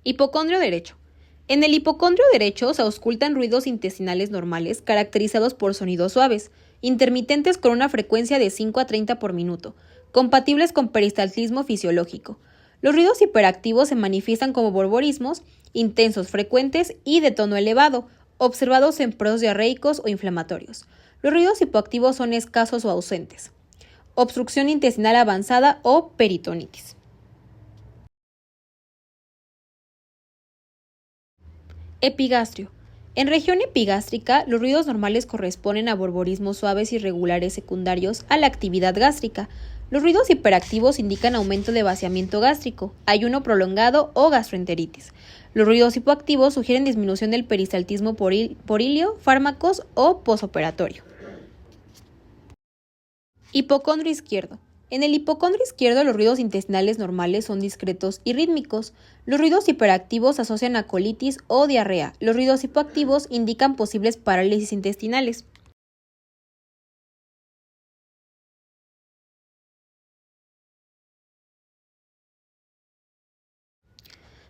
Hipocondrio derecho. En el hipocondrio derecho se auscultan ruidos intestinales normales caracterizados por sonidos suaves, intermitentes con una frecuencia de 5 a 30 por minuto, compatibles con peristaltismo fisiológico. Los ruidos hiperactivos se manifiestan como borborismos, intensos, frecuentes y de tono elevado, observados en procesos diarreicos o inflamatorios. Los ruidos hipoactivos son escasos o ausentes. Obstrucción intestinal avanzada o peritonitis. Epigastrio. En región epigástrica, los ruidos normales corresponden a borborismos suaves y regulares secundarios a la actividad gástrica. Los ruidos hiperactivos indican aumento de vaciamiento gástrico, ayuno prolongado o gastroenteritis. Los ruidos hipoactivos sugieren disminución del peristaltismo por ilio, fármacos o posoperatorio. Hipocondrio izquierdo. En el hipocondrio izquierdo los ruidos intestinales normales son discretos y rítmicos. Los ruidos hiperactivos se asocian a colitis o diarrea. Los ruidos hipoactivos indican posibles parálisis intestinales.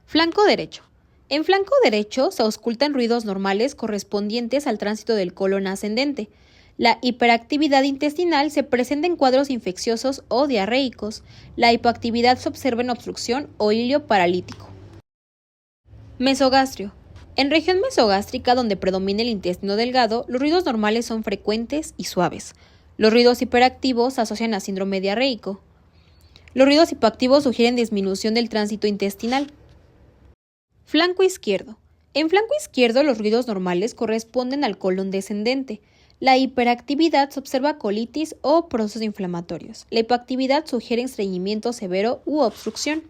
Flanco derecho. En flanco derecho se auscultan ruidos normales correspondientes al tránsito del colon ascendente. La hiperactividad intestinal se presenta en cuadros infecciosos o diarreicos. La hipoactividad se observa en obstrucción o ilio paralítico. Mesogastrio. En región mesogástrica, donde predomina el intestino delgado, los ruidos normales son frecuentes y suaves. Los ruidos hiperactivos se asocian a síndrome diarreico. Los ruidos hipoactivos sugieren disminución del tránsito intestinal. Flanco izquierdo. En flanco izquierdo, los ruidos normales corresponden al colon descendente. La hiperactividad se observa colitis o procesos inflamatorios. La hipoactividad sugiere estreñimiento severo u obstrucción.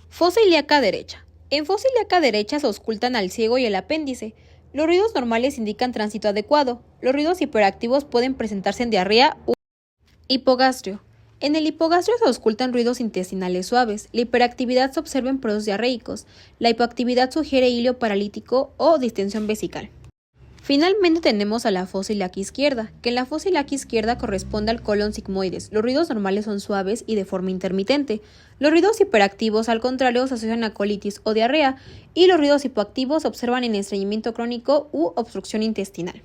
Fosa ilíaca derecha. En fosa ilíaca derecha se auscultan al ciego y el apéndice. Los ruidos normales indican tránsito adecuado. Los ruidos hiperactivos pueden presentarse en diarrea u hipogastrio. En el hipogastrio se auscultan ruidos intestinales suaves. La hiperactividad se observa en procesos diarreicos. La hipoactividad sugiere ilio paralítico o distensión vesical. Finalmente tenemos a la fosa ilíaca izquierda, que en la fosa ilíaca izquierda corresponde al colon sigmoides. Los ruidos normales son suaves y de forma intermitente. Los ruidos hiperactivos, al contrario, se asocian a colitis o diarrea, y los ruidos hipoactivos se observan en estreñimiento crónico u obstrucción intestinal.